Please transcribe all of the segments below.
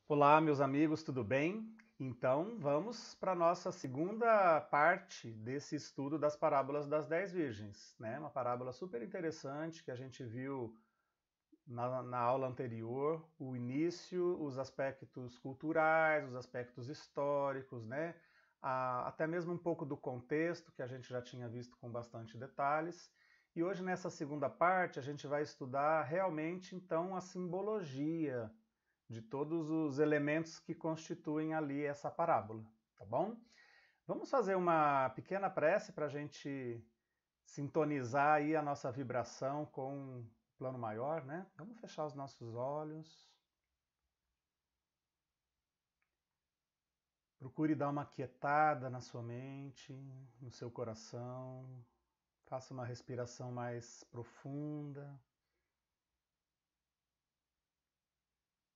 Olá, meus amigos, tudo bem? Então, vamos para a nossa segunda parte desse estudo das parábolas das 10 virgens, né? Uma parábola super interessante que a gente viu na aula anterior, o início, os aspectos culturais, os aspectos históricos, né? Até mesmo um pouco do contexto, que a gente já tinha visto com bastante detalhes. E hoje, nessa segunda parte, a gente vai estudar realmente, então, a simbologia de todos os elementos que constituem ali essa parábola, tá bom? Vamos fazer uma pequena prece para a gente sintonizar aí a nossa vibração com o plano maior, né? Vamos fechar os nossos olhos. Procure dar uma quietada na sua mente, no seu coração. Faça uma respiração mais profunda.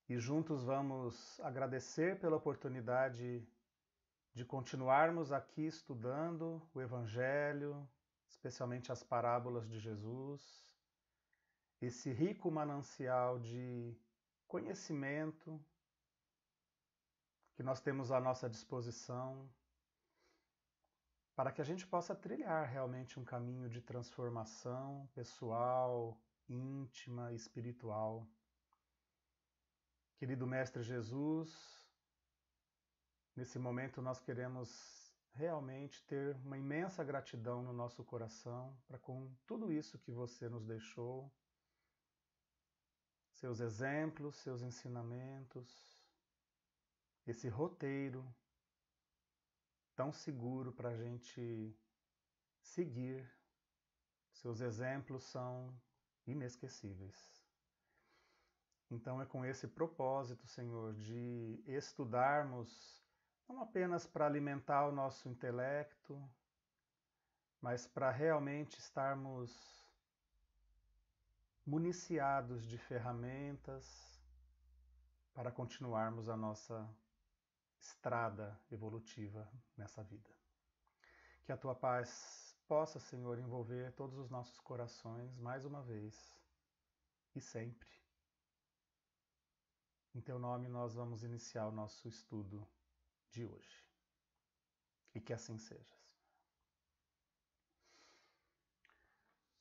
E juntos vamos agradecer pela oportunidade de continuarmos aqui estudando o Evangelho, especialmente as parábolas de Jesus, esse rico manancial de conhecimento que nós temos à nossa disposição, para que a gente possa trilhar realmente um caminho de transformação pessoal, íntima, espiritual. Querido Mestre Jesus, nesse momento nós queremos realmente ter uma imensa gratidão no nosso coração para com tudo isso que você nos deixou, seus exemplos, seus ensinamentos, esse roteiro tão seguro para a gente seguir. Seus exemplos são inesquecíveis. Então é com esse propósito, Senhor, de estudarmos não apenas para alimentar o nosso intelecto, mas para realmente estarmos municiados de ferramentas para continuarmos a nossa estrada evolutiva nessa vida. Que a tua paz possa, Senhor, envolver todos os nossos corações mais uma vez e sempre. Em teu nome nós vamos iniciar o nosso estudo de hoje. E que assim seja.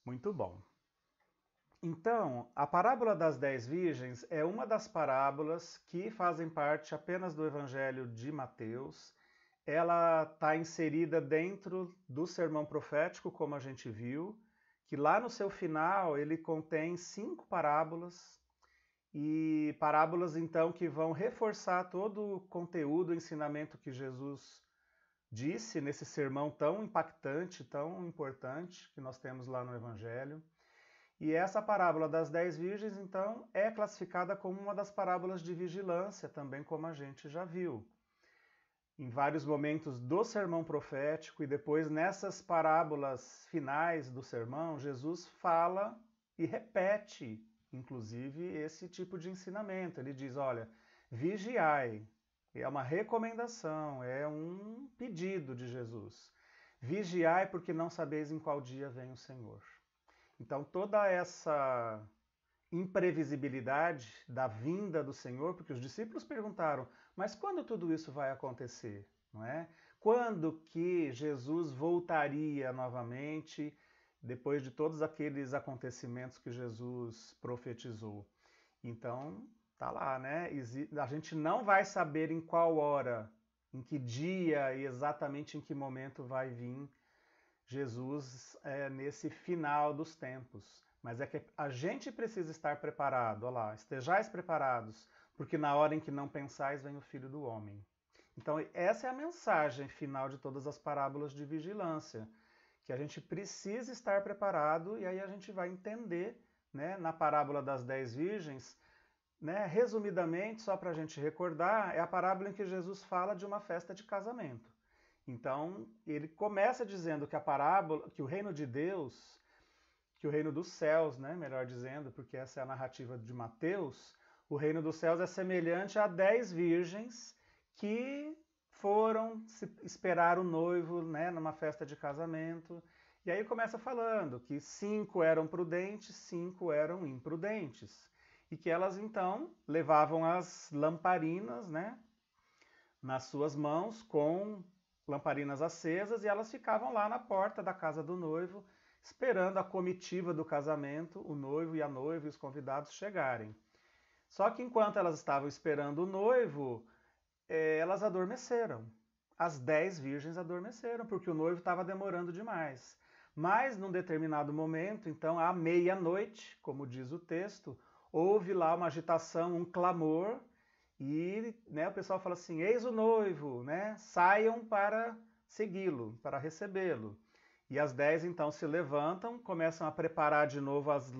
Muito bom. Então, a parábola das 10 virgens é uma das parábolas que fazem parte apenas do Evangelho de Mateus. Ela está inserida dentro do sermão profético, como a gente viu, que lá no seu final ele contém 5 parábolas, e parábolas então que vão reforçar todo o conteúdo, o ensinamento que Jesus disse nesse sermão tão impactante, tão importante que nós temos lá no Evangelho. E essa parábola das 10 virgens, então, é classificada como uma das parábolas de vigilância, também como a gente já viu. Em vários momentos do sermão profético e depois nessas parábolas finais do sermão, Jesus fala e repete, inclusive, esse tipo de ensinamento. Ele diz, olha, vigiai, é uma recomendação, é um pedido de Jesus. Vigiai porque não sabeis em qual dia vem o Senhor. Então toda essa imprevisibilidade da vinda do Senhor, porque os discípulos perguntaram, mas quando tudo isso vai acontecer? Não é? Quando que Jesus voltaria novamente depois de todos aqueles acontecimentos que Jesus profetizou? Então, tá lá, né? A gente não vai saber em qual hora, em que dia e exatamente em que momento vai vir Jesus nesse final dos tempos. Mas é que a gente precisa estar preparado, olha lá, estejais preparados, porque na hora em que não pensais vem o Filho do Homem. Então essa é a mensagem final de todas as parábolas de vigilância, que a gente precisa estar preparado, e aí a gente vai entender, né, na parábola das 10 virgens, né, resumidamente, só para a gente recordar, é a parábola em que Jesus fala de uma festa de casamento. Então, ele começa dizendo que a parábola, que o reino de Deus, que o reino dos céus, né, melhor dizendo, porque essa é a narrativa de Mateus, o reino dos céus é semelhante a 10 virgens que foram esperar o noivo, né, numa festa de casamento. E aí começa falando que 5 eram prudentes, 5 eram imprudentes. e que elas então levavam as lamparinas, né, nas suas mãos com lamparinas acesas e elas ficavam lá na porta da casa do noivo, esperando a comitiva do casamento, o noivo e a noiva e os convidados chegarem. Só que enquanto elas estavam esperando o noivo, elas adormeceram. As 10 virgens adormeceram, porque o noivo estava demorando demais. Mas, num determinado momento, então, à meia-noite, como diz o texto, houve lá uma agitação, um clamor, e né, o pessoal fala assim, eis o noivo, né, saiam para segui-lo, para recebê-lo. E as 10 então se levantam, começam a preparar de novo as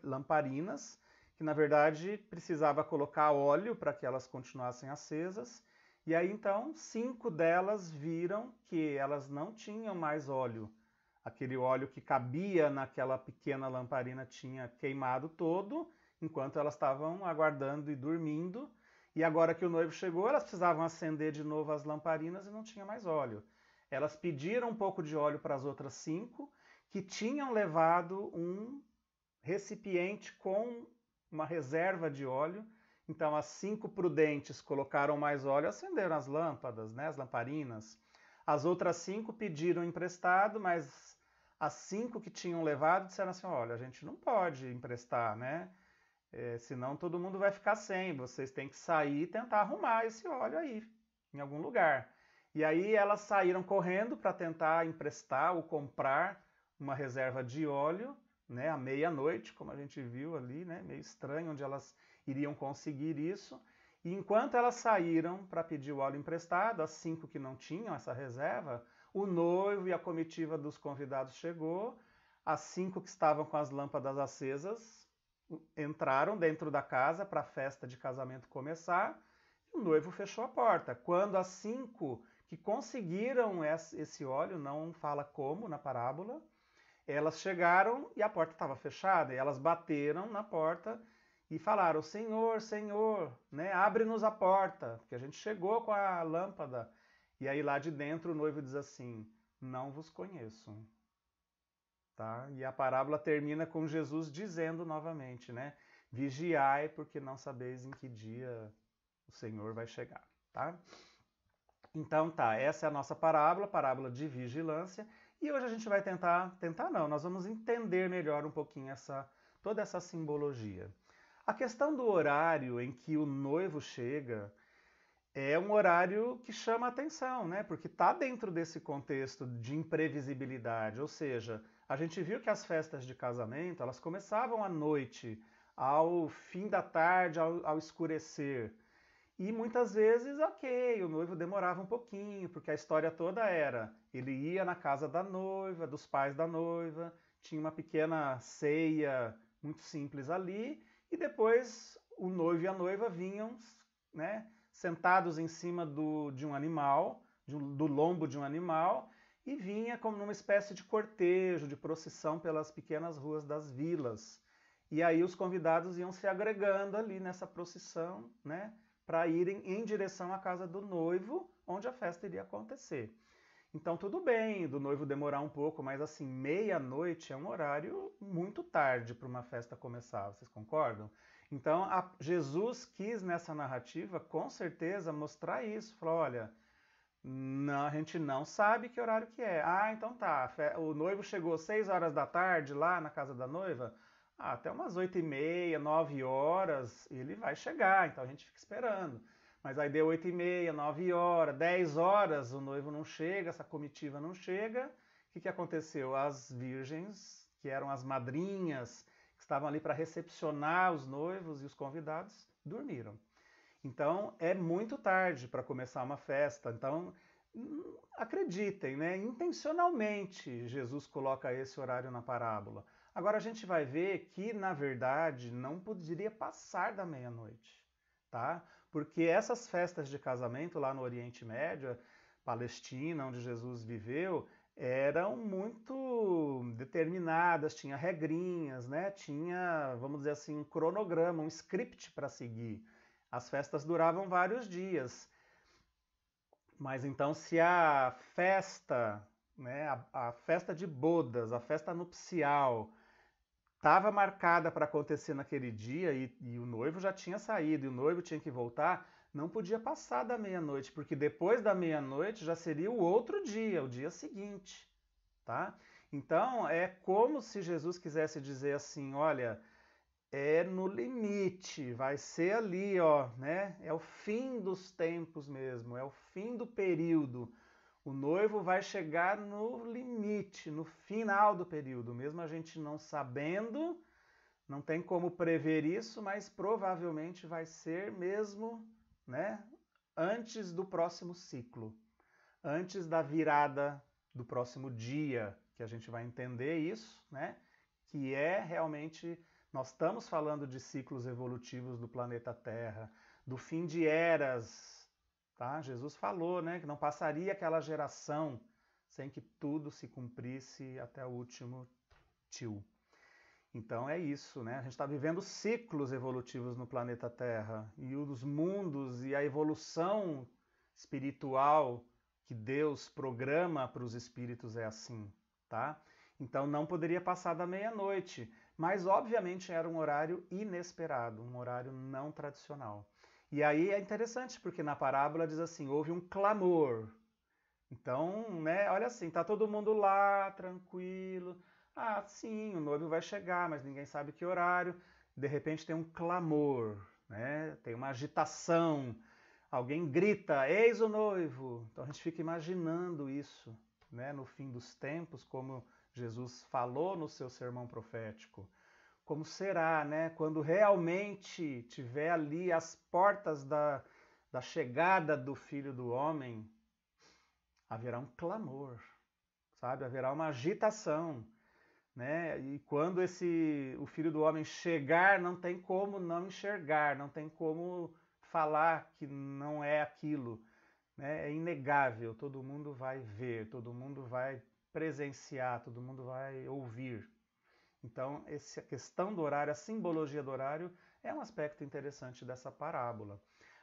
lamparinas, que na verdade precisava colocar óleo para que elas continuassem acesas. E aí então 5 delas viram que elas não tinham mais óleo. Aquele óleo que cabia naquela pequena lamparina tinha queimado todo, enquanto elas estavam aguardando e dormindo. E agora que o noivo chegou, elas precisavam acender de novo as lamparinas e não tinha mais óleo. Elas pediram um pouco de óleo para as outras 5, que tinham levado um recipiente com uma reserva de óleo. Então as 5 prudentes colocaram mais óleo, acenderam as lâmpadas, né, as lamparinas. As outras 5 pediram emprestado, mas as 5 que tinham levado disseram assim, olha, a gente não pode emprestar, né? Senão todo mundo vai ficar sem, vocês têm que sair e tentar arrumar esse óleo aí, em algum lugar. E aí elas saíram correndo para tentar emprestar ou comprar uma reserva de óleo, né, à meia-noite, como a gente viu ali, né, meio estranho onde elas iriam conseguir isso. E enquanto elas saíram para pedir o óleo emprestado, as 5 que não tinham essa reserva, o noivo e a comitiva dos convidados chegou, as 5 que estavam com as lâmpadas acesas entraram dentro da casa para a festa de casamento começar, e o noivo fechou a porta. Quando as 5 que conseguiram esse óleo, não fala como na parábola, elas chegaram e a porta estava fechada, e elas bateram na porta e falaram, Senhor, Senhor, né, abre-nos a porta, porque a gente chegou com a lâmpada. E aí lá de dentro o noivo diz assim, não vos conheço. Tá? E a parábola termina com Jesus dizendo novamente, né? Vigiai, porque não sabeis em que dia o Senhor vai chegar, tá? Então tá, essa é a nossa parábola de vigilância, e hoje a gente vai tentar não, nós vamos entender melhor um pouquinho toda essa simbologia. A questão do horário em que o noivo chega é um horário que chama a atenção, né? Porque está dentro desse contexto de imprevisibilidade, ou seja, a gente viu que as festas de casamento, elas começavam à noite, ao fim da tarde, ao escurecer. E muitas vezes, ok, o noivo demorava um pouquinho, porque a história toda era, ele ia na casa da noiva, dos pais da noiva, tinha uma pequena ceia muito simples ali, e depois o noivo e a noiva vinham, né, sentados em cima de um animal, do lombo de um animal, e vinha como numa espécie de cortejo, de procissão pelas pequenas ruas das vilas. E aí os convidados iam se agregando ali nessa procissão, né, para irem em direção à casa do noivo, onde a festa iria acontecer. Então tudo bem do noivo demorar um pouco, mas assim, meia-noite é um horário muito tarde para uma festa começar, vocês concordam? Então Jesus quis nessa narrativa, com certeza, mostrar isso. Falou, olha, não, a gente não sabe que horário que é. Ah, então tá, o noivo chegou 6 horas da tarde lá na casa da noiva, até umas 8h30, 9 horas, ele vai chegar, então a gente fica esperando. Mas aí deu 8h30, 9 horas, 10 horas, o noivo não chega, essa comitiva não chega. O que aconteceu? As virgens, que eram as madrinhas, que estavam ali para recepcionar os noivos e os convidados, dormiram. Então é muito tarde para começar uma festa. Então acreditem, né? Intencionalmente Jesus coloca esse horário na parábola. Agora a gente vai ver que, na verdade, não poderia passar da meia-noite, tá? Porque essas festas de casamento lá no Oriente Médio, Palestina, onde Jesus viveu, eram muito determinadas, tinha regrinhas, né? Tinha, vamos dizer assim, um cronograma, um script para seguir. As festas duravam vários dias. Mas então, se a festa, né, a festa de bodas, a festa nupcial, estava marcada para acontecer naquele dia e o noivo já tinha saído e o noivo tinha que voltar, não podia passar da meia-noite, porque depois da meia-noite já seria o outro dia, o dia seguinte, tá? Então é como se Jesus quisesse dizer assim, olha, é no limite, vai ser ali, ó, né? É o fim dos tempos mesmo, é o fim do período. O noivo vai chegar no limite, no final do período, mesmo a gente não sabendo, não tem como prever isso, mas provavelmente vai ser mesmo, né, antes do próximo ciclo, antes da virada do próximo dia, que a gente vai entender isso, né, que é realmente, nós estamos falando de ciclos evolutivos do planeta Terra, do fim de eras, tá? Jesus falou, né, que não passaria aquela geração sem que tudo se cumprisse até o último tio. Então é isso, né? A gente está vivendo ciclos evolutivos no planeta Terra e os mundos e a evolução espiritual que Deus programa para os espíritos é assim, tá? Então não poderia passar da meia-noite, mas obviamente era um horário inesperado, um horário não tradicional. E aí é interessante porque na parábola diz assim, houve um clamor. Então, né, olha assim, tá todo mundo lá, tranquilo. Ah, sim, o noivo vai chegar, mas ninguém sabe que horário. De repente tem um clamor, né? Tem uma agitação. Alguém grita, eis o noivo. Então a gente fica imaginando isso, né, no fim dos tempos, como Jesus falou no seu sermão profético. Como será, né, quando realmente tiver ali as portas da chegada do Filho do Homem, haverá um clamor, sabe? Haverá uma agitação, né? E quando o Filho do Homem chegar, não tem como não enxergar, não tem como falar que não é aquilo, né? É inegável, todo mundo vai ver, todo mundo vai presenciar, todo mundo vai ouvir. Então, essa questão do horário, a simbologia do horário, é um aspecto interessante dessa parábola.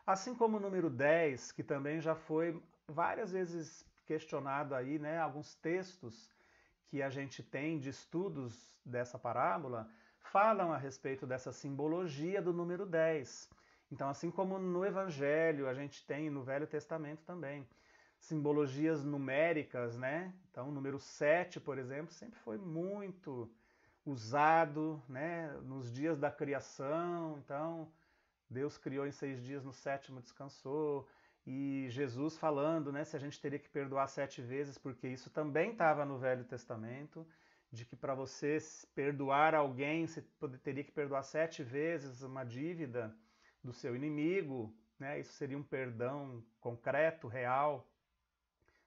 Assim como o número 10, que também já foi várias vezes questionado aí, né? Alguns textos que a gente tem de estudos dessa parábola falam a respeito dessa simbologia do número 10. Então, assim como no Evangelho, a gente tem no Velho Testamento também simbologias numéricas, né? Então, o número 7, por exemplo, sempre foi muito usado, né, nos dias da criação. Então, Deus criou em 6 dias, no sétimo descansou. E Jesus falando, né, se a gente teria que perdoar 7 vezes, porque isso também estava no Velho Testamento, de que para você perdoar alguém, você teria que perdoar 7 vezes uma dívida do seu inimigo, né? Isso seria um perdão concreto, real.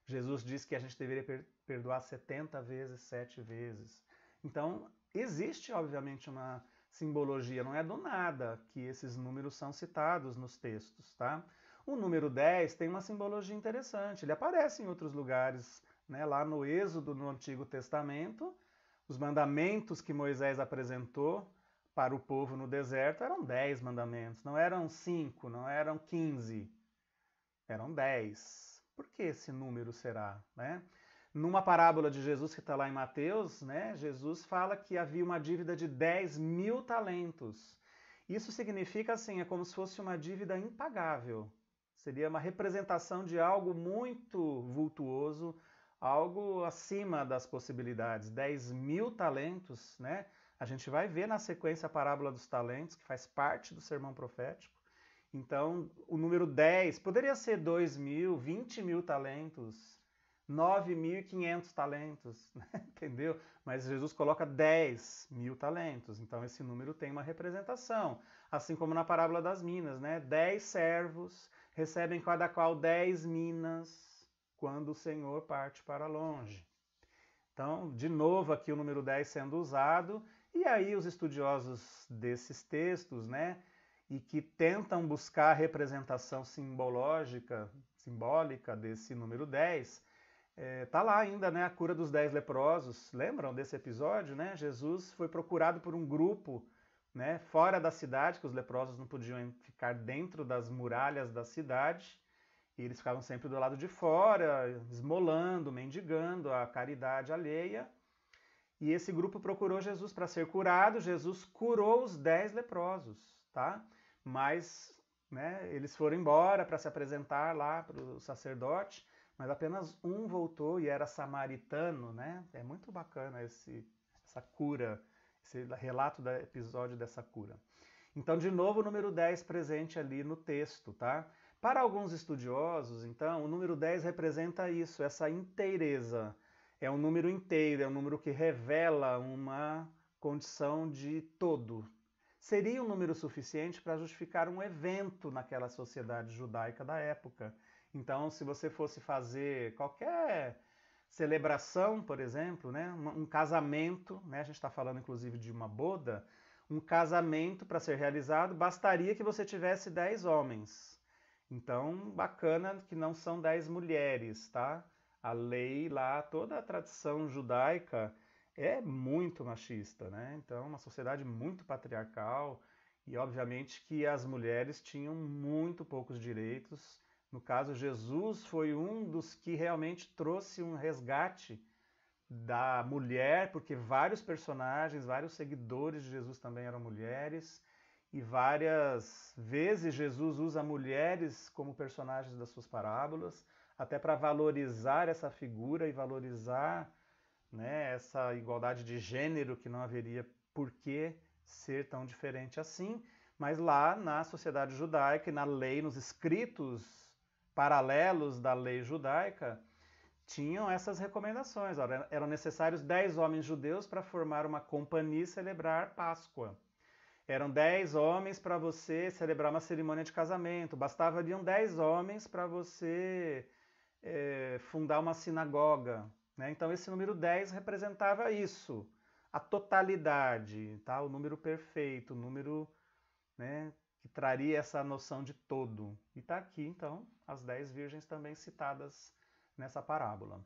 Jesus disse que a gente deveria perdoar 70 vezes, 7 vezes. Então, existe, obviamente, uma simbologia, não é do nada que esses números são citados nos textos, tá? O número 10 tem uma simbologia interessante, ele aparece em outros lugares, né? Lá no Êxodo, no Antigo Testamento, os mandamentos que Moisés apresentou para o povo no deserto eram 10 mandamentos, não eram 5, não eram 15, eram 10. Por que esse número será, né? Numa parábola de Jesus que está lá em Mateus, né, Jesus fala que havia uma dívida de 10.000 talentos. Isso significa assim, é como se fosse uma dívida impagável. Seria uma representação de algo muito vultuoso, algo acima das possibilidades. 10.000 talentos, né? A gente vai ver na sequência a parábola dos talentos, que faz parte do sermão profético. Então, o número 10 poderia ser 2.000, 20.000 talentos, 9.500 talentos, entendeu? Mas Jesus coloca 10.000 talentos, então esse número tem uma representação. Assim como na parábola das minas, né? 10 servos recebem cada qual 10 minas quando o Senhor parte para longe. Então, de novo aqui o número 10 sendo usado, e aí os estudiosos desses textos, né? E que tentam buscar a representação simbólica desse número 10, tá lá ainda, né, a cura dos 10 leprosos. Lembram desse episódio, né? Jesus foi procurado por um grupo, né, fora da cidade, que os leprosos não podiam ficar dentro das muralhas da cidade, e eles ficavam sempre do lado de fora, esmolando, mendigando a caridade alheia. e esse grupo procurou Jesus para ser curado. Jesus curou os 10 leprosos, tá? Mas, né, eles foram embora para se apresentar lá para o sacerdote, mas apenas um voltou e era samaritano, né? É muito bacana essa cura, esse relato do episódio dessa cura. Então, de novo, o número 10 presente ali no texto, tá? Para alguns estudiosos, então, o número 10 representa isso, essa inteireza. É um número inteiro, é um número que revela uma condição de todo. Seria um número suficiente para justificar um evento naquela sociedade judaica da época. Então, se você fosse fazer qualquer celebração, por exemplo, né, um casamento, né, a gente está falando inclusive de uma boda, um casamento para ser realizado, bastaria que você tivesse 10 homens. Então, bacana que não são 10 mulheres, tá? A lei lá, toda a tradição judaica é muito machista, né? Então, uma sociedade muito patriarcal e, obviamente, que as mulheres tinham muito poucos direitos. No caso, Jesus foi um dos que realmente trouxe um resgate da mulher, porque vários personagens, vários seguidores de Jesus também eram mulheres, e várias vezes Jesus usa mulheres como personagens das suas parábolas, até para valorizar essa figura e valorizar, né, essa igualdade de gênero que não haveria por que ser tão diferente assim, mas lá na sociedade judaica e na lei, nos escritos paralelos da lei judaica, tinham essas recomendações. Ora, eram necessários 10 homens judeus para formar uma companhia e celebrar Páscoa. Eram 10 homens para você celebrar uma cerimônia de casamento. Bastariam 10 homens para você fundar uma sinagoga. Né? Então, esse número 10 representava isso, a totalidade, tá? O número perfeito, o número, né, que traria essa noção de todo. E está aqui, então, as 10 virgens também citadas nessa parábola.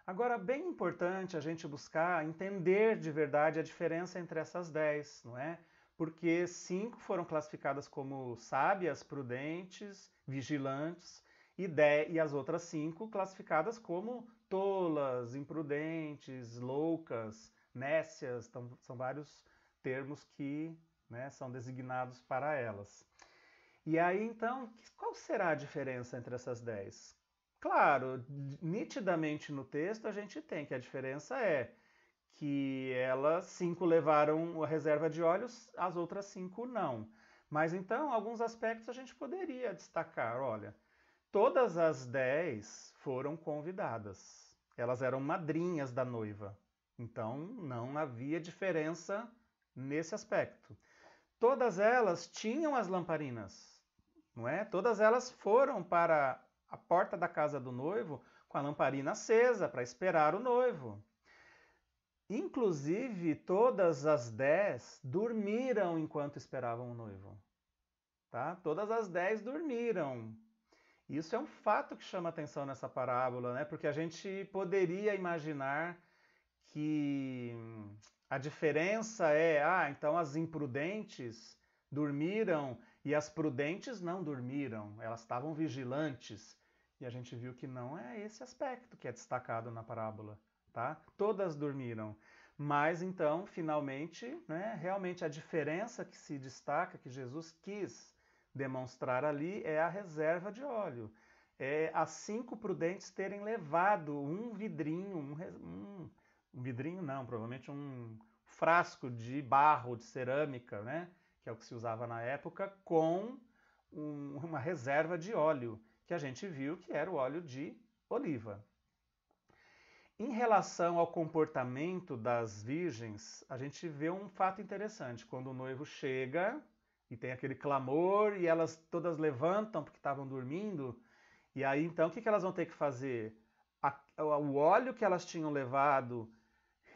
Agora, bem importante a gente buscar entender de verdade a diferença entre essas 10, não é? Porque 5 foram classificadas como sábias, prudentes, vigilantes, e as outras 5 classificadas como tolas, imprudentes, loucas, nécias. Então, são vários termos que, né, são designados para elas. E aí, então, qual será a diferença entre essas 10? Claro, nitidamente no texto a gente tem que a diferença é que elas 5 levaram a reserva de óleos, as outras 5 não. Mas então, alguns aspectos a gente poderia destacar. Olha, todas as 10 foram convidadas. Elas eram madrinhas da noiva. Então, não havia diferença nesse aspecto. Todas elas tinham as lamparinas, não é? Todas elas foram para a porta da casa do noivo com a lamparina acesa para esperar o noivo. Inclusive, todas as 10 dormiram enquanto esperavam o noivo. Tá? Todas as 10 dormiram. Isso é um fato que chama atenção nessa parábola, né? Porque a gente poderia imaginar que a diferença é, então as imprudentes dormiram e as prudentes não dormiram, elas estavam vigilantes. E a gente viu que não é esse aspecto que é destacado na parábola, tá? Todas dormiram. Mas então, finalmente, né, realmente a diferença que se destaca, que Jesus quis demonstrar ali, é a reserva de óleo. É as 5 prudentes terem levado um vidrinho, um vidrinho não, provavelmente um frasco de barro, de cerâmica, né, que é o que se usava na época, com uma reserva de óleo, que a gente viu que era o óleo de oliva. Em relação ao comportamento das virgens, a gente vê um fato interessante. Quando o noivo chega e tem aquele clamor e elas todas levantam porque estavam dormindo, e aí então o que elas vão ter que fazer? O óleo que elas tinham levado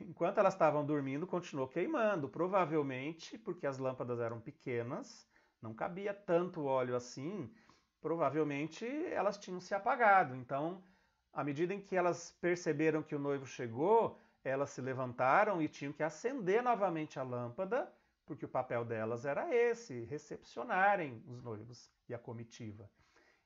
enquanto elas estavam dormindo continuou queimando, provavelmente porque as lâmpadas eram pequenas, não cabia tanto óleo assim, provavelmente elas tinham se apagado. Então, à medida em que elas perceberam que o noivo chegou, elas se levantaram e tinham que acender novamente a lâmpada, porque o papel delas era esse, recepcionarem os noivos e a comitiva.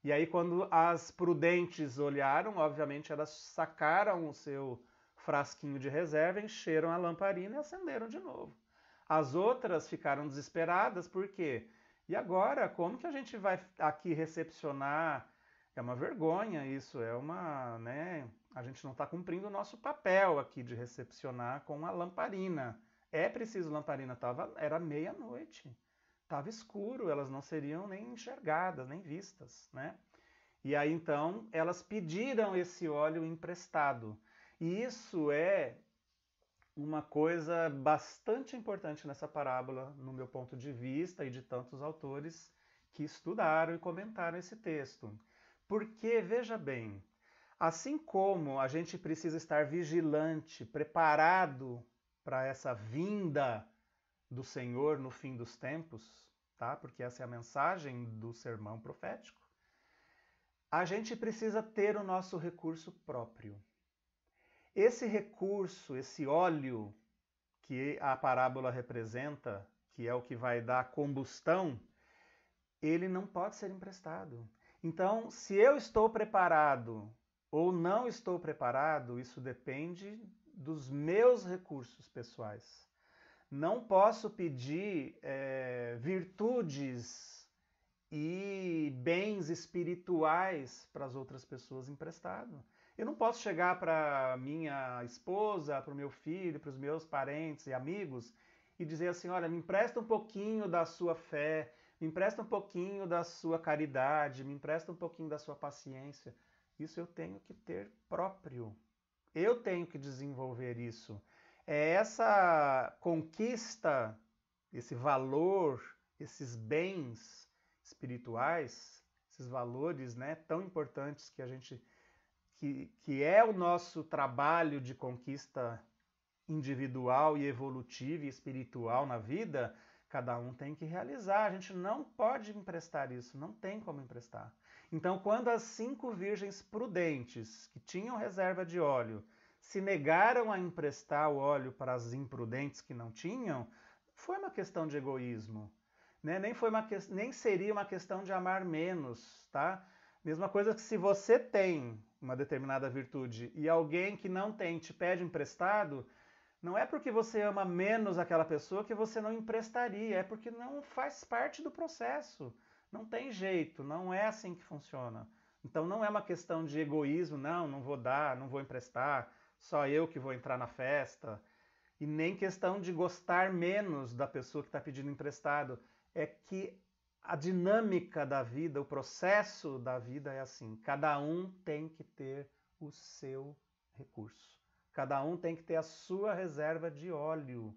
E aí, quando as prudentes olharam, obviamente elas sacaram o seu frasquinho de reserva, encheram a lamparina e acenderam de novo. As outras ficaram desesperadas, por quê? E agora, como que a gente vai aqui recepcionar? É uma vergonha isso, né? A gente não está cumprindo o nosso papel aqui de recepcionar com a lamparina. É preciso lamparina, era meia-noite, estava escuro, elas não seriam nem enxergadas, nem vistas, né? E aí então elas pediram esse óleo emprestado. E isso é uma coisa bastante importante nessa parábola, no meu ponto de vista e de tantos autores que estudaram e comentaram esse texto. Porque, veja bem, assim como a gente precisa estar vigilante, preparado para essa vinda do Senhor no fim dos tempos, tá? Porque essa é a mensagem do sermão profético, a gente precisa ter o nosso recurso próprio. Esse recurso, esse óleo que a parábola representa, que é o que vai dar combustão, ele não pode ser emprestado. Então, se eu estou preparado ou não estou preparado, isso depende dos meus recursos pessoais. Não posso pedir virtudes e bens espirituais para as outras pessoas emprestado. Eu não posso chegar para minha esposa, para o meu filho, para os meus parentes e amigos e dizer assim, olha, me empresta um pouquinho da sua fé, me empresta um pouquinho da sua caridade, me empresta um pouquinho da sua paciência. Isso eu tenho que ter próprio. Eu tenho que desenvolver isso. É essa conquista, esse valor, esses bens espirituais, esses valores, né, tão importantes que a gente que é o nosso trabalho de conquista individual e evolutiva e espiritual na vida, cada um tem que realizar. A gente não pode emprestar isso, não tem como emprestar. Então, quando as 5 virgens prudentes, que tinham reserva de óleo, se negaram a emprestar o óleo para as imprudentes que não tinham, foi uma questão de egoísmo. Né? Nem seria uma questão de amar menos, tá? Mesma coisa que se você tem uma determinada virtude e alguém que não tem te pede emprestado, não é porque você ama menos aquela pessoa que você não emprestaria, é porque não faz parte do processo. Não tem jeito, não é assim que funciona. Então não é uma questão de egoísmo, não vou dar, não vou emprestar, só eu que vou entrar na festa. E nem questão de gostar menos da pessoa que está pedindo emprestado. É que a dinâmica da vida, o processo da vida é assim. Cada um tem que ter o seu recurso. Cada um tem que ter a sua reserva de óleo.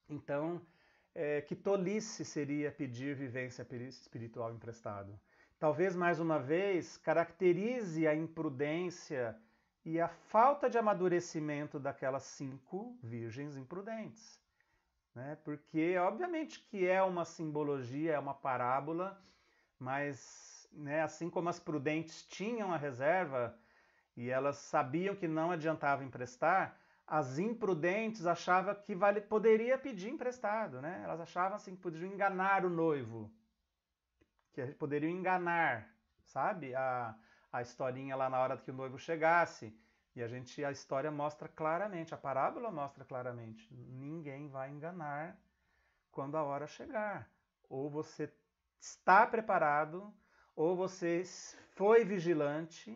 Então, que tolice seria pedir vivência espiritual emprestado. Talvez, mais uma vez, caracterize a imprudência e a falta de amadurecimento daquelas 5 virgens imprudentes. Né? Porque, obviamente, que é uma simbologia, é uma parábola, mas né, assim como as prudentes tinham a reserva e elas sabiam que não adiantava emprestar, as imprudentes achavam que poderia pedir emprestado. Né? Elas achavam assim, que poderiam enganar o noivo, que poderiam enganar, sabe? A historinha lá na hora que o noivo chegasse. E a história mostra claramente, a parábola mostra claramente, ninguém vai enganar quando a hora chegar. Ou você está preparado, ou você foi vigilante,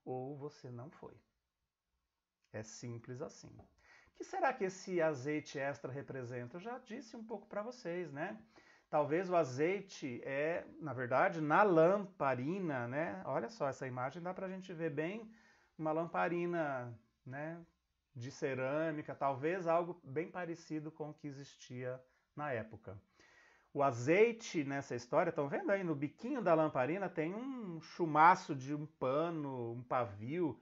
ou você não foi. É simples assim. O que será que esse azeite extra representa? Eu já disse um pouco para vocês, né? Talvez o azeite na verdade, na lamparina, né? Olha só, essa imagem dá para a gente ver bem uma lamparina, né, de cerâmica, talvez algo bem parecido com o que existia na época. O azeite nessa história, estão vendo aí no biquinho da lamparina tem um chumaço de um pano, um pavio,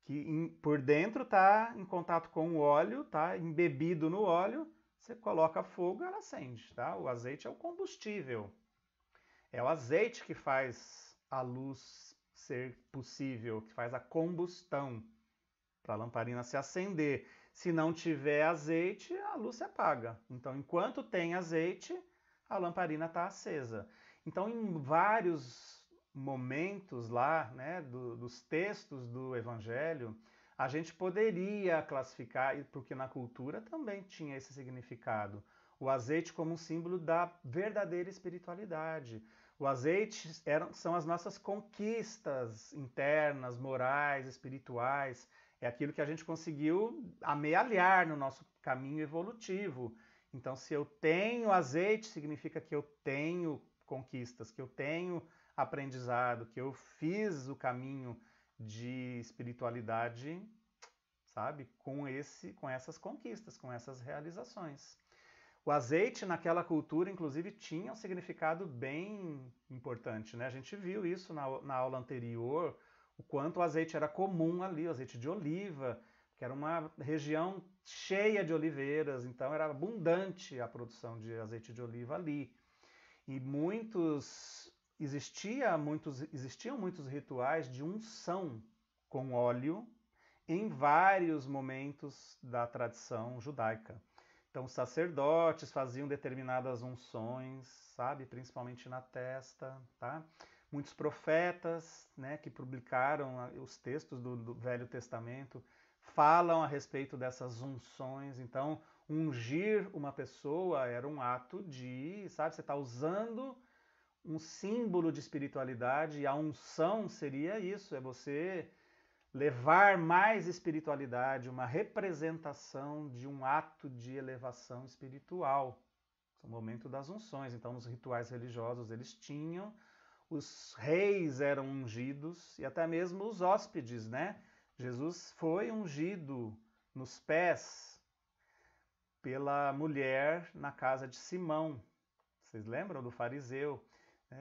que por dentro está em contato com o óleo, está embebido no óleo, você coloca fogo e ela acende. Tá? O azeite é o combustível. É o azeite que faz a luz ser possível, que faz a combustão para a lamparina se acender. Se não tiver azeite, a luz se apaga. Então, enquanto tem azeite, a lamparina está acesa. Então, em vários momentos lá, né, dos textos do Evangelho, A gente poderia classificar, porque na cultura também tinha esse significado, o azeite como um símbolo da verdadeira espiritualidade. O azeite são as nossas conquistas internas, morais, espirituais. É aquilo que a gente conseguiu amealhar no nosso caminho evolutivo. Então, se eu tenho azeite, significa que eu tenho conquistas, que eu tenho aprendizado, que eu fiz o caminho de espiritualidade, sabe, com essas conquistas, com essas realizações. O azeite naquela cultura, inclusive, tinha um significado bem importante, né? A gente viu isso na aula anterior, o quanto o azeite era comum ali, o azeite de oliva, que era uma região cheia de oliveiras, então era abundante a produção de azeite de oliva ali. E existiam muitos rituais de unção com óleo em vários momentos da tradição judaica. Então, os sacerdotes faziam determinadas unções, sabe? Principalmente na testa, tá? Muitos profetas, né, que publicaram os textos do Velho Testamento falam a respeito dessas unções. Então, ungir uma pessoa era um ato de, sabe? Você está usando um símbolo de espiritualidade e a unção seria isso, é você levar mais espiritualidade, uma representação de um ato de elevação espiritual. É o momento das unções. Então, nos rituais religiosos eles tinham, os reis eram ungidos e até mesmo os hóspedes, né? Jesus foi ungido nos pés pela mulher na casa de Simão. Vocês lembram do fariseu?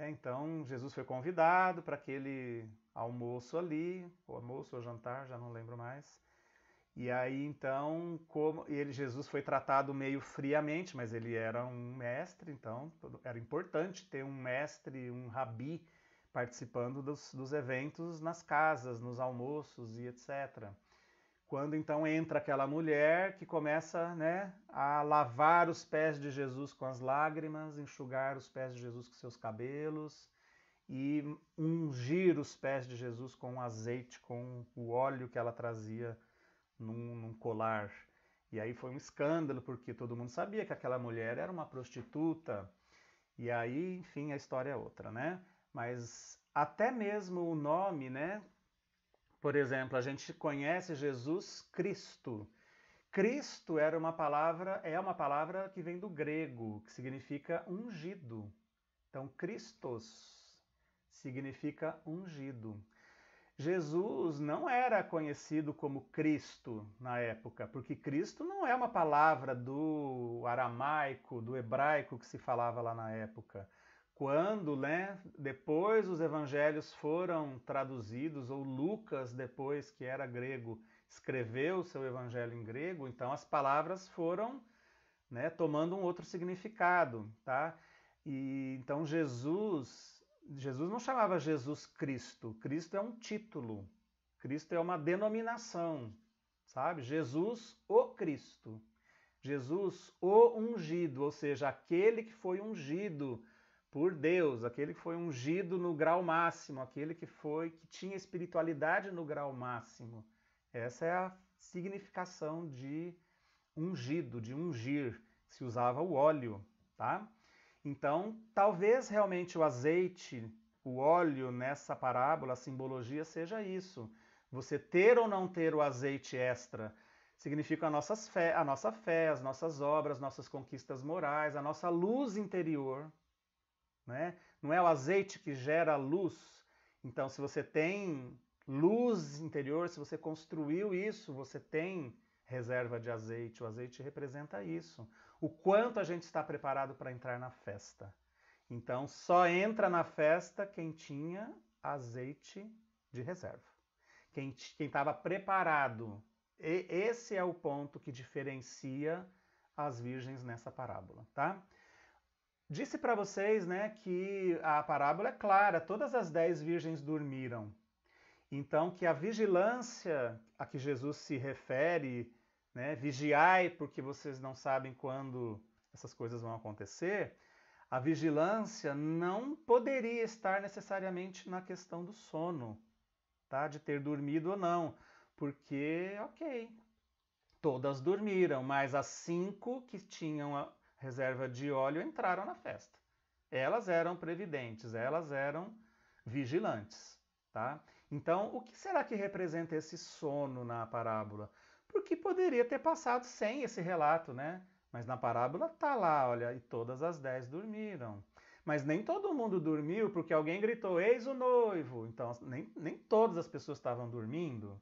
Então, Jesus foi convidado para aquele almoço ali, ou almoço ou jantar, já não lembro mais. E aí, então, Jesus foi tratado meio friamente, mas ele era um mestre, então era importante ter um mestre, um rabi, participando dos eventos nas casas, nos almoços e etc. Quando então entra aquela mulher que começa, né, a lavar os pés de Jesus com as lágrimas, enxugar os pés de Jesus com seus cabelos e ungir os pés de Jesus com o azeite, com o óleo que ela trazia num colar. E aí foi um escândalo, porque todo mundo sabia que aquela mulher era uma prostituta. E aí, enfim, a história é outra, né? Mas até mesmo o nome, né? Por exemplo, a gente conhece Jesus Cristo. Cristo é uma palavra que vem do grego, que significa ungido. Então, Christos significa ungido. Jesus não era conhecido como Cristo na época, porque Cristo não é uma palavra do aramaico, do hebraico que se falava lá na época. Quando, né, depois os evangelhos foram traduzidos, ou Lucas, depois que era grego, escreveu o seu evangelho em grego, então as palavras foram, né, tomando um outro significado, tá? E então Jesus não chamava Jesus Cristo. Cristo é um título. Cristo é uma denominação, sabe? Jesus, o Cristo. Jesus, o ungido, ou seja, aquele que foi ungido por Deus, aquele que foi ungido no grau máximo, aquele que tinha espiritualidade no grau máximo. Essa é a significação de ungido, de ungir. Se usava o óleo, tá? Então, talvez realmente o azeite, o óleo nessa parábola, a simbologia seja isso. Você ter ou não ter o azeite extra significa a nossa fé, as nossas obras, nossas conquistas morais, a nossa luz interior, né? Não é o azeite que gera luz. Então, se você tem luz interior, se você construiu isso, você tem reserva de azeite. O azeite representa isso. O quanto a gente está preparado para entrar na festa. Então, só entra na festa quem tinha azeite de reserva. Quem estava preparado. E esse é o ponto que diferencia as virgens nessa parábola, tá? Disse para vocês, né, que a parábola é clara, todas as 10 virgens dormiram. Então, que a vigilância a que Jesus se refere, né, vigiai porque vocês não sabem quando essas coisas vão acontecer, a vigilância não poderia estar necessariamente na questão do sono, tá, de ter dormido ou não. porque, ok, todas dormiram, mas as 5 que tinham a reserva de óleo entraram na festa. Elas eram previdentes, elas eram vigilantes, tá? Então, o que será que representa esse sono na parábola? Porque poderia ter passado sem esse relato, né? Mas na parábola tá lá, olha, e todas as 10 dormiram. Mas nem todo mundo dormiu porque alguém gritou, eis o noivo. Então, nem todas as pessoas estavam dormindo,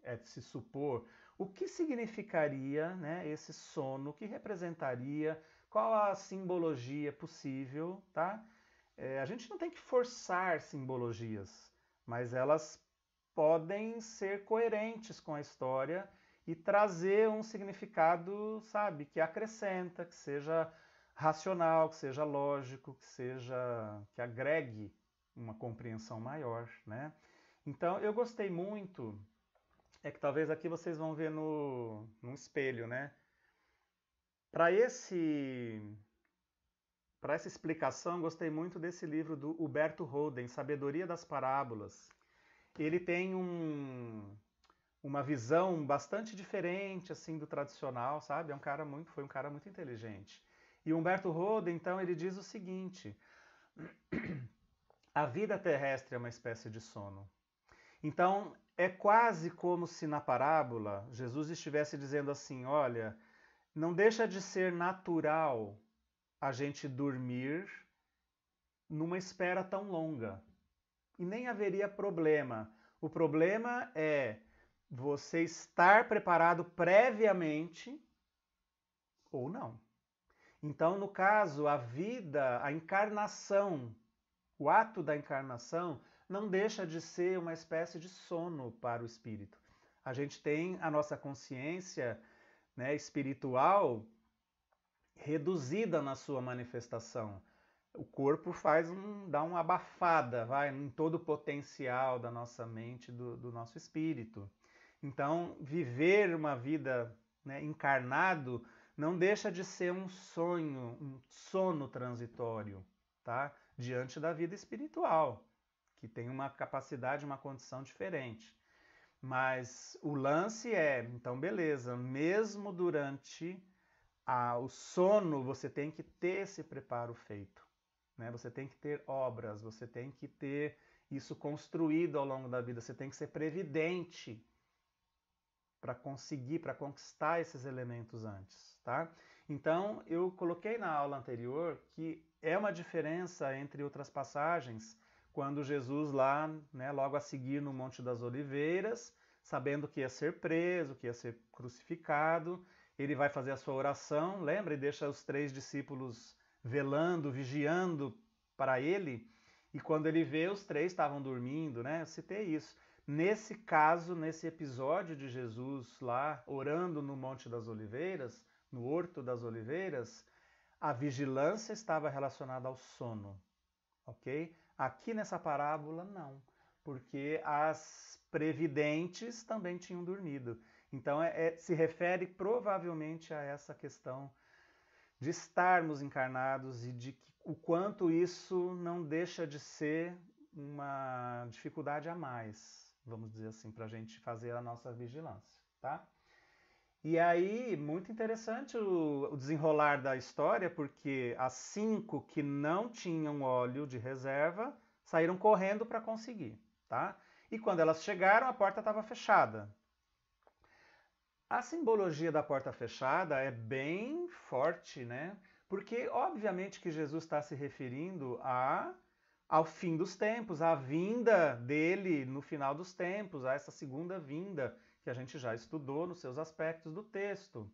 é de se supor. O que significaria, né, esse sono? O que representaria? Qual a simbologia possível, tá? A gente não tem que forçar simbologias, mas elas podem ser coerentes com a história e trazer um significado, sabe, que acrescenta, que seja racional, que seja lógico, que agregue uma compreensão maior, né? Então, eu gostei muito, é que talvez aqui vocês vão ver num espelho, né? Para essa explicação, gostei muito desse livro do Huberto Holden, Sabedoria das Parábolas. Ele tem uma visão bastante diferente assim do tradicional, sabe? Foi um cara muito inteligente. E Humberto Holden, então, ele diz o seguinte: a vida terrestre é uma espécie de sono. Então, é quase como se na parábola Jesus estivesse dizendo assim: olha, não deixa de ser natural a gente dormir numa espera tão longa. E nem haveria problema. O problema é você estar preparado previamente ou não. Então, no caso, a vida, a encarnação, o ato da encarnação, não deixa de ser uma espécie de sono para o espírito. A gente tem a nossa consciência, né, espiritual reduzida na sua manifestação. O corpo dá uma abafada, vai, em todo o potencial da nossa mente, do nosso espírito. Então, viver uma vida, né, encarnado não deixa de ser um sonho, um sono transitório, tá? Diante da vida espiritual, que tem uma capacidade, uma condição diferente. Mas o lance é, então beleza, mesmo durante o sono, você tem que ter esse preparo feito. Né? Você tem que ter obras, você tem que ter isso construído ao longo da vida, você tem que ser previdente para conseguir, para conquistar esses elementos antes, tá? Então, eu coloquei na aula anterior que é uma diferença entre outras passagens, quando Jesus lá, né, logo a seguir no Monte das Oliveiras, sabendo que ia ser preso, que ia ser crucificado, ele vai fazer a sua oração, lembra? E deixa os 3 discípulos velando, vigiando para ele, e quando ele vê, os 3 estavam dormindo, né? Eu citei isso. Nesse caso, nesse episódio de Jesus lá orando no Monte das Oliveiras, no Horto das Oliveiras, a vigilância estava relacionada ao sono, ok? Aqui nessa parábola, não, porque as previdentes também tinham dormido. Então, se refere provavelmente a essa questão de estarmos encarnados e de o quanto isso não deixa de ser uma dificuldade a mais, vamos dizer assim, para a gente fazer a nossa vigilância, tá? E aí, muito interessante o desenrolar da história, porque as 5 que não tinham óleo de reserva saíram correndo para conseguir, tá? E quando elas chegaram, a porta estava fechada. A simbologia da porta fechada é bem forte, né? Porque, obviamente, que Jesus está se referindo ao fim dos tempos, à vinda dele no final dos tempos, a essa segunda vinda que a gente já estudou nos seus aspectos do texto.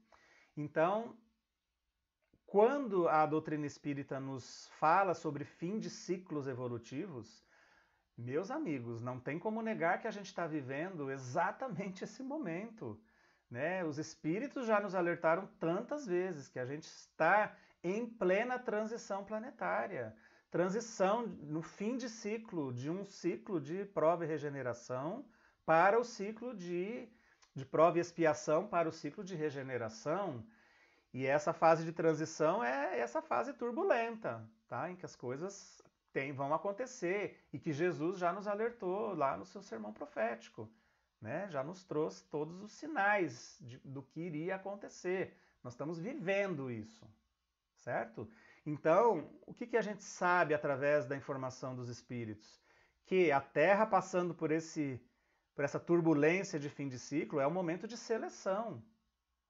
Então, quando a doutrina espírita nos fala sobre fim de ciclos evolutivos, meus amigos, não tem como negar que a gente está vivendo exatamente esse momento. Né? Os espíritos já nos alertaram tantas vezes que a gente está em plena transição planetária. Transição no fim de ciclo, de um ciclo de prova e regeneração para o ciclo de prova e expiação para o ciclo de regeneração. E essa fase de transição é essa fase turbulenta, tá? Em que as coisas vão acontecer e que Jesus já nos alertou lá no seu sermão profético. né? Já nos trouxe todos os sinais do que iria acontecer. Nós estamos vivendo isso, certo? Então, o que a gente sabe através da informação dos espíritos? Que a Terra passando por essa turbulência de fim de ciclo é um momento de seleção.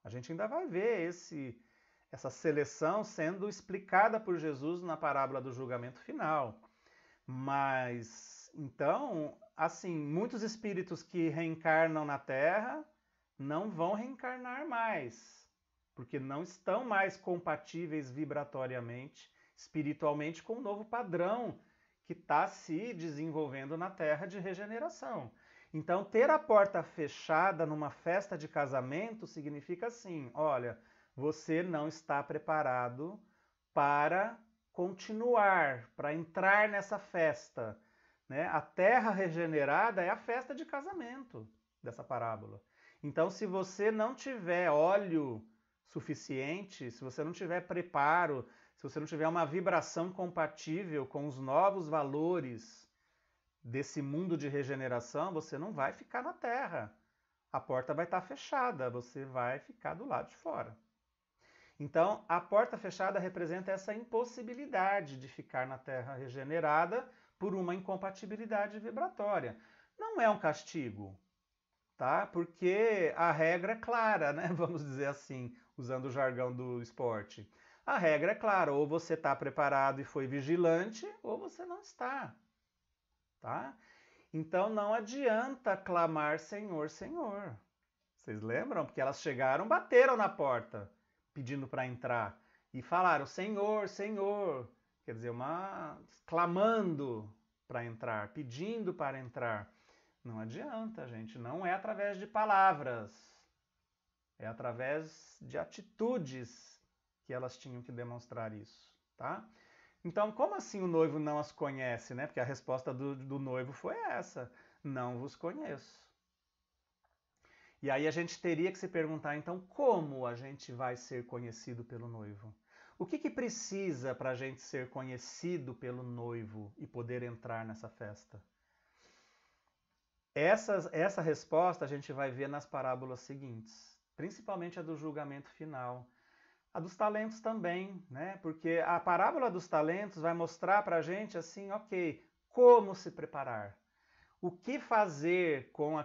A gente ainda vai ver essa seleção sendo explicada por Jesus na parábola do julgamento final. Mas, então, assim, muitos espíritos que reencarnam na Terra não vão reencarnar mais, porque não estão mais compatíveis vibratoriamente, espiritualmente, com o novo padrão que está se desenvolvendo na Terra de regeneração. Então, ter a porta fechada numa festa de casamento significa assim, olha, você não está preparado para continuar, para entrar nessa festa, né? A terra regenerada é a festa de casamento dessa parábola. Então, se você não tiver óleo suficiente, se você não tiver preparo, se você não tiver uma vibração compatível com os novos valores desse mundo de regeneração, você não vai ficar na Terra. A porta vai estar fechada, você vai ficar do lado de fora. Então, a porta fechada representa essa impossibilidade de ficar na Terra regenerada por uma incompatibilidade vibratória. Não é um castigo, tá? Porque a regra é clara, né? Vamos dizer assim, usando o jargão do esporte. A regra é clara, ou você está preparado e foi vigilante, ou você não está, tá? Então não adianta clamar Senhor, Senhor. Vocês lembram? Porque elas chegaram, bateram na porta, pedindo para entrar, e falaram Senhor, Senhor. Quer dizer, clamando para entrar, pedindo para entrar. Não adianta, gente. Não é através de palavras. É através de atitudes que elas tinham que demonstrar isso, tá? Então, como assim o noivo não as conhece, né? Porque a resposta do noivo foi essa: não vos conheço. E aí a gente teria que se perguntar, então, como a gente vai ser conhecido pelo noivo? O que precisa para a gente ser conhecido pelo noivo e poder entrar nessa festa? Essa resposta a gente vai ver nas parábolas seguintes, principalmente a do julgamento final. A dos talentos também, né? Porque a parábola dos talentos vai mostrar para a gente assim, ok, como se preparar. O que fazer com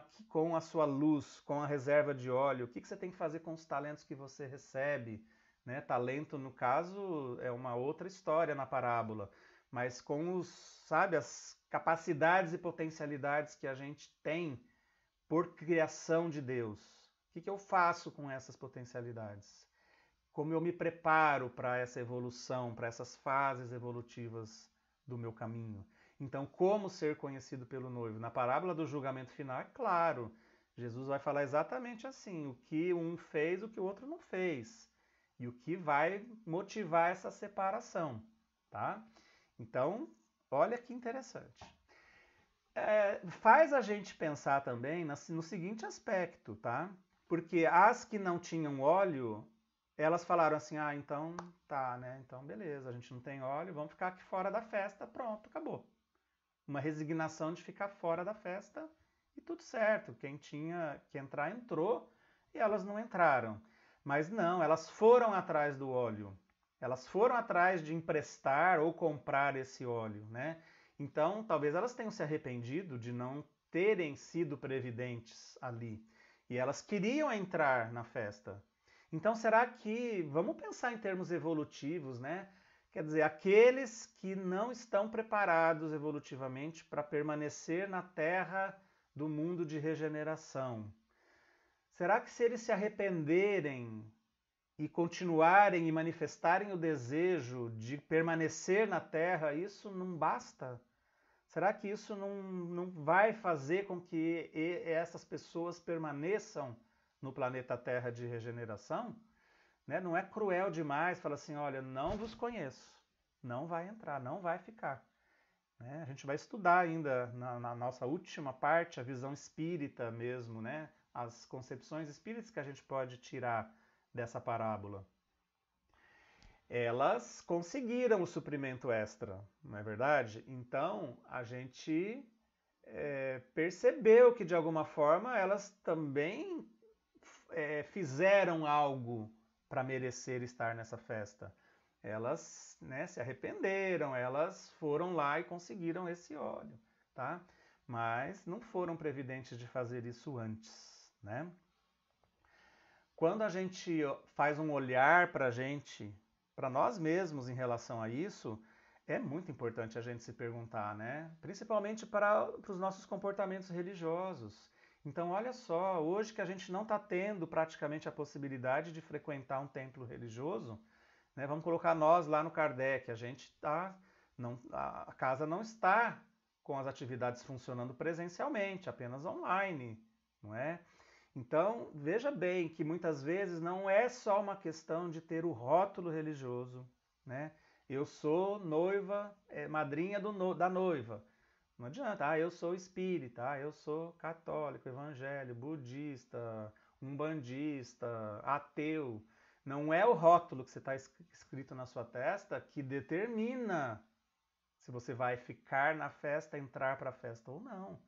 a sua luz, com a reserva de óleo? O que você tem que fazer com os talentos que você recebe? Né? Talento, no caso, é uma outra história na parábola. Mas com as capacidades e potencialidades que a gente tem por criação de Deus. O que eu faço com essas potencialidades? Como eu me preparo para essa evolução, para essas fases evolutivas do meu caminho? Então, como ser conhecido pelo noivo? Na parábola do julgamento final, é claro, Jesus vai falar exatamente assim, o que um fez, o que o outro não fez. E o que vai motivar essa separação, tá? Então, olha que interessante. Faz a gente pensar também no seguinte aspecto, tá? Porque as que não tinham óleo, elas falaram assim, então tá, né? Então beleza, a gente não tem óleo, vamos ficar aqui fora da festa, pronto, acabou. Uma resignação de ficar fora da festa e tudo certo. Quem tinha que entrar, entrou e elas não entraram. Mas não, elas foram atrás do óleo. Elas foram atrás de emprestar ou comprar esse óleo, né? Então, talvez elas tenham se arrependido de não terem sido previdentes ali. E elas queriam entrar na festa. Então, será que, vamos pensar em termos evolutivos, né? Quer dizer, aqueles que não estão preparados evolutivamente para permanecer na terra do mundo de regeneração. Será que se eles se arrependerem e continuarem e manifestarem o desejo de permanecer na terra, isso não basta? Será que isso não vai fazer com que essas pessoas permaneçam no planeta Terra de regeneração? Né? Não é cruel demais falar assim, olha, não vos conheço, não vai entrar, não vai ficar. Né? A gente vai estudar ainda na nossa última parte a visão espírita mesmo, né? As concepções espíritas que a gente pode tirar dessa parábola. Elas conseguiram o suprimento extra, não é verdade? Então a gente percebeu que de alguma forma elas também fizeram algo para merecer estar nessa festa. Elas, né, se arrependeram, elas foram lá e conseguiram esse óleo, tá? Mas não foram previdentes de fazer isso antes, né? Quando a gente faz um olhar para a gente, para nós mesmos em relação a isso, é muito importante a gente se perguntar, né? Principalmente para os nossos comportamentos religiosos. Então, olha só, hoje que a gente não está tendo praticamente a possibilidade de frequentar um templo religioso, né? Vamos colocar nós lá no Kardec, a casa não está com as atividades funcionando presencialmente, apenas online, não é? Então, veja bem que muitas vezes não é só uma questão de ter o rótulo religioso, né? Eu sou noiva, madrinha da noiva. Não adianta, eu sou espírita, eu sou católico, evangélico, budista, umbandista, ateu. Não é o rótulo que você está escrito na sua testa que determina se você vai ficar na festa, entrar para a festa ou não.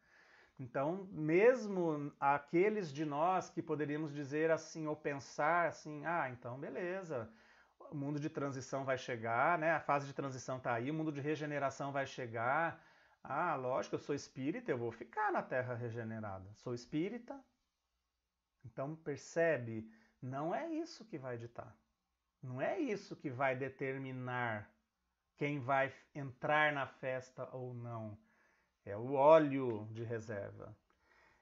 Então, mesmo aqueles de nós que poderíamos dizer assim, ou pensar assim, então beleza, o mundo de transição vai chegar, né? A fase de transição está aí, o mundo de regeneração vai chegar. Lógico, eu sou espírita, eu vou ficar na Terra regenerada. Sou espírita. Então, percebe, não é isso que vai ditar. Não é isso que vai determinar quem vai entrar na festa ou não. É o óleo de reserva.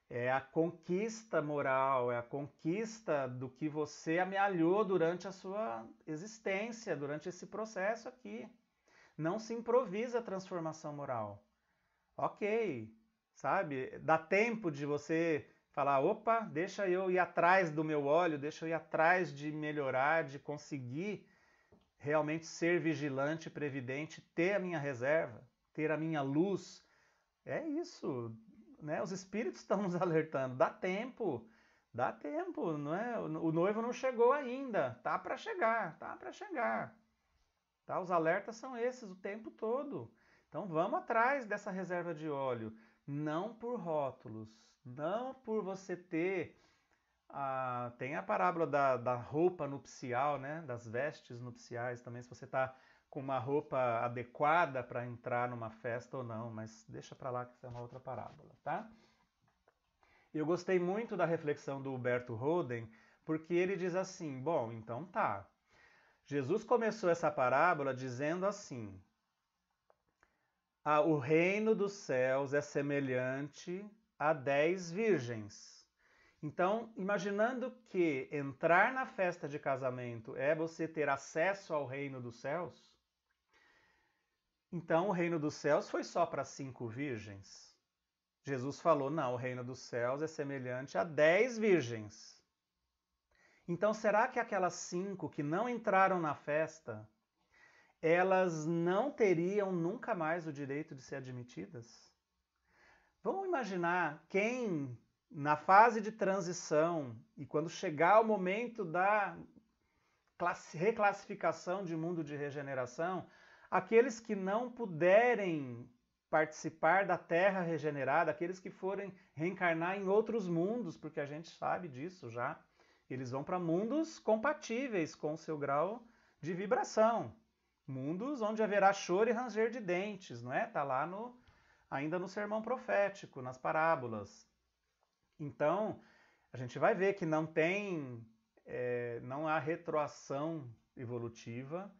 É a conquista moral, é a conquista do que você amealhou durante a sua existência, durante esse processo aqui. Não se improvisa a transformação moral. Ok, sabe? Dá tempo de você falar, opa, deixa eu ir atrás do meu óleo, deixa eu ir atrás de melhorar, de conseguir realmente ser vigilante, previdente, ter a minha reserva, ter a minha luz. É isso, né? Os espíritos estão nos alertando. Dá tempo, não é? O noivo não chegou ainda. Tá para chegar, tá para chegar. Tá? Os alertas são esses o tempo todo. Então vamos atrás dessa reserva de óleo, não por rótulos, não por você ter. Tem a parábola da roupa nupcial, né? Das vestes nupciais também, se você está com uma roupa adequada para entrar numa festa ou não, mas deixa para lá que isso é uma outra parábola, tá? Eu gostei muito da reflexão do Huberto Roden, porque ele diz assim, bom, então tá. Jesus começou essa parábola dizendo assim, o reino dos céus é semelhante a 10 virgens. Então, imaginando que entrar na festa de casamento é você ter acesso ao reino dos céus, então o reino dos céus foi só para 5 virgens. Jesus falou, não, o reino dos céus é semelhante a 10 virgens. Então será que aquelas 5 que não entraram na festa, elas não teriam nunca mais o direito de ser admitidas? Vamos imaginar quem, na fase de transição, e quando chegar o momento da reclassificação de mundo de regeneração, aqueles que não puderem participar da Terra regenerada, aqueles que forem reencarnar em outros mundos, porque a gente sabe disso já, eles vão para mundos compatíveis com o seu grau de vibração. Mundos onde haverá choro e ranger de dentes, não é? Está lá ainda no sermão profético, nas parábolas. Então, a gente vai ver que não há retroação evolutiva,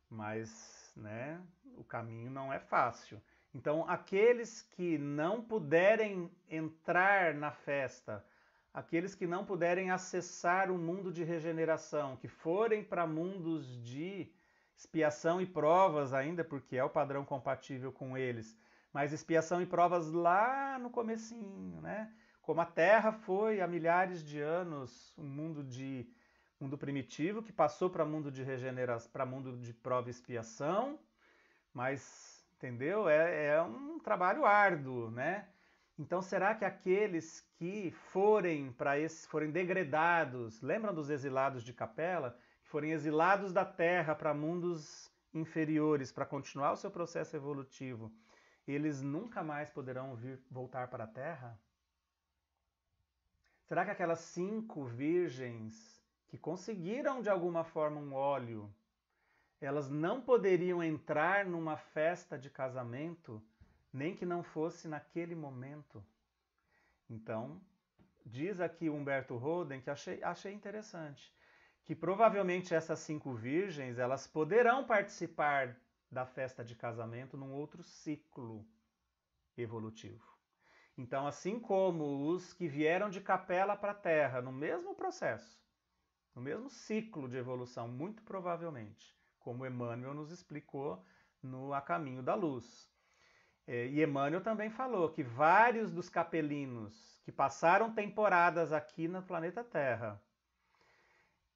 mas, né, o caminho não é fácil. Então, aqueles que não puderem entrar na festa, aqueles que não puderem acessar o mundo de regeneração, que forem para mundos de expiação e provas ainda, porque é o padrão compatível com eles, mas expiação e provas lá no comecinho, né? Como a Terra foi há milhares de anos um mundo primitivo que passou para mundo de regeneração, para mundo de prova e expiação, mas entendeu? É um trabalho árduo, né? Então será que aqueles que forem degredados, lembram dos exilados de Capela, que forem exilados da Terra para mundos inferiores para continuar o seu processo evolutivo, eles nunca mais poderão voltar para a Terra? Será que aquelas 5 virgens que conseguiram de alguma forma um óleo, elas não poderiam entrar numa festa de casamento, nem que não fosse naquele momento? Então, diz aqui Humberto Roden, que achei interessante, que provavelmente essas 5 virgens, elas poderão participar da festa de casamento num outro ciclo evolutivo. Então, assim como os que vieram de Capela para a Terra, no mesmo processo, no mesmo ciclo de evolução, muito provavelmente, como Emmanuel nos explicou no A Caminho da Luz. E Emmanuel também falou que vários dos capelinos que passaram temporadas aqui no planeta Terra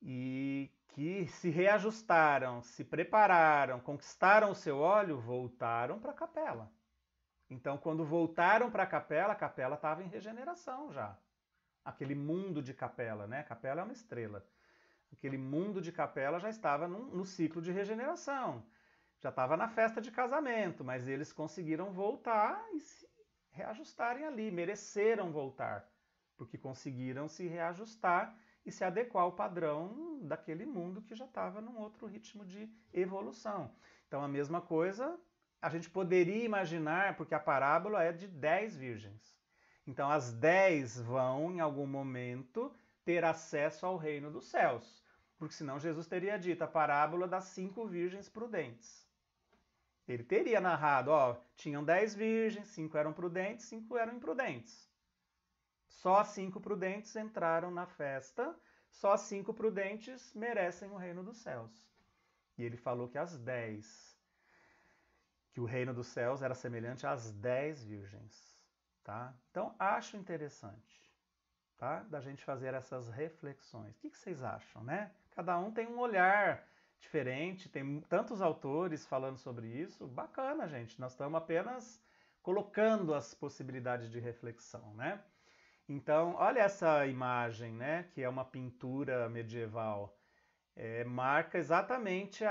e que se reajustaram, se prepararam, conquistaram o seu óleo, voltaram para a Capela. Então, quando voltaram para a Capela estava em regeneração já. Aquele mundo de Capela, né? Capela é uma estrela. Aquele mundo de Capela já estava no ciclo de regeneração. Já estava na festa de casamento, mas eles conseguiram voltar e se reajustarem ali, mereceram voltar, porque conseguiram se reajustar e se adequar ao padrão daquele mundo que já estava num outro ritmo de evolução. Então, a mesma coisa a gente poderia imaginar, porque a parábola é de 10 virgens. Então, as 10 vão, em algum momento, ter acesso ao reino dos céus. Porque senão Jesus teria dito a parábola das 5 virgens prudentes. Ele teria narrado, tinham 10 virgens, 5 eram prudentes, 5 eram imprudentes. Só as 5 prudentes entraram na festa, só as 5 prudentes merecem o reino dos céus. E ele falou que as 10, que o reino dos céus era semelhante às 10 virgens. Tá? Então, acho interessante, tá? Da gente fazer essas reflexões. O que vocês acham, né? Cada um tem um olhar diferente, tem tantos autores falando sobre isso. Bacana, gente. Nós estamos apenas colocando as possibilidades de reflexão, né? Então, olha essa imagem, né? Que é uma pintura medieval. Marca exatamente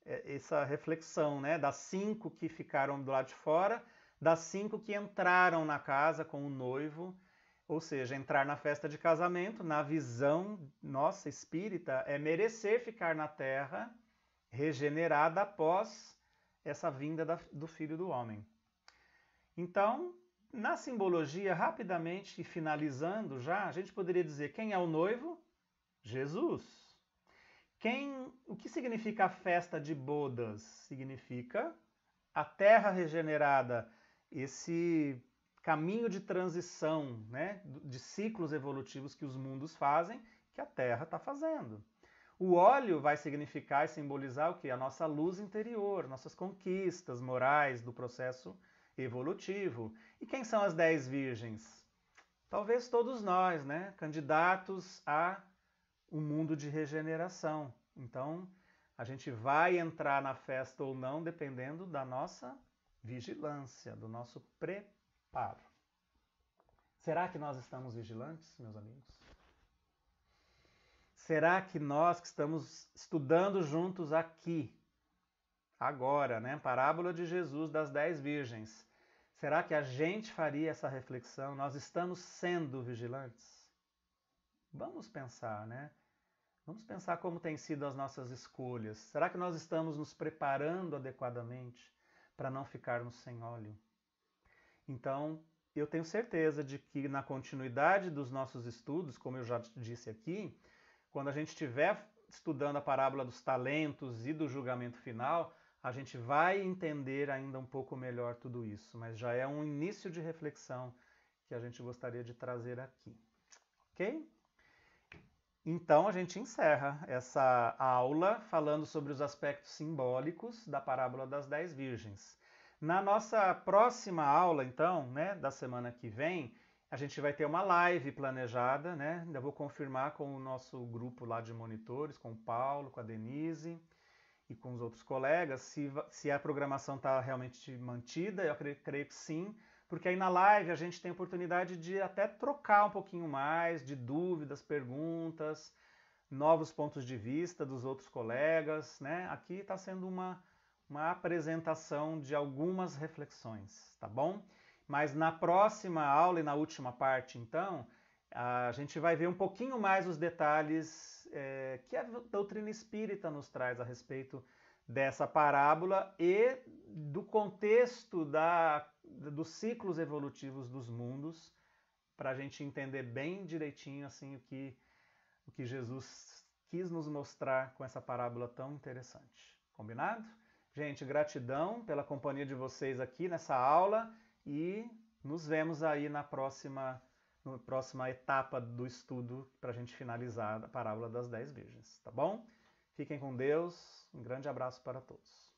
essa reflexão, né? Das 5 que ficaram do lado de fora, das 5 que entraram na casa com o noivo, ou seja, entrar na festa de casamento, na visão nossa espírita, é merecer ficar na terra regenerada após essa vinda do Filho do Homem. Então, na simbologia, rapidamente e finalizando já, a gente poderia dizer quem é o noivo? Jesus. O que significa a festa de bodas? Significa a terra regenerada, esse caminho de transição, né, de ciclos evolutivos que os mundos fazem, que a Terra está fazendo. O óleo vai significar e simbolizar o quê? A nossa luz interior, nossas conquistas morais do processo evolutivo. E quem são as 10 virgens? Talvez todos nós, né, candidatos a um mundo de regeneração. Então, a gente vai entrar na festa ou não, dependendo da nossa vigilância, do nosso preparo. Será que nós estamos vigilantes, meus amigos? Será que nós que estamos estudando juntos aqui, agora, né, parábola de Jesus das 10 virgens, será que a gente faria essa reflexão? Nós estamos sendo vigilantes? Vamos pensar, né? Vamos pensar como têm sido as nossas escolhas. Será que nós estamos nos preparando adequadamente para não ficarmos sem óleo? Então, eu tenho certeza de que na continuidade dos nossos estudos, como eu já disse aqui, quando a gente estiver estudando a parábola dos talentos e do julgamento final, a gente vai entender ainda um pouco melhor tudo isso, mas já é um início de reflexão que a gente gostaria de trazer aqui. Ok? Então a gente encerra essa aula falando sobre os aspectos simbólicos da parábola das 10 virgens. Na nossa próxima aula, então, né, da semana que vem, a gente vai ter uma live planejada, né? Ainda vou confirmar com o nosso grupo lá de monitores, com o Paulo, com a Denise e com os outros colegas, se a programação está realmente mantida. Eu creio que sim, porque aí na live a gente tem a oportunidade de até trocar um pouquinho mais de dúvidas, perguntas, novos pontos de vista dos outros colegas, né? Aqui está sendo uma uma apresentação de algumas reflexões, tá bom? Mas na próxima aula e na última parte, então, a gente vai ver um pouquinho mais os detalhes que a doutrina espírita nos traz a respeito dessa parábola e do contexto dos ciclos evolutivos dos mundos, para a gente entender bem direitinho assim, o que Jesus quis nos mostrar com essa parábola tão interessante. Combinado? Gente, gratidão pela companhia de vocês aqui nessa aula e nos vemos aí na próxima etapa do estudo para a gente finalizar a parábola das 10 virgens, tá bom? Fiquem com Deus, um grande abraço para todos.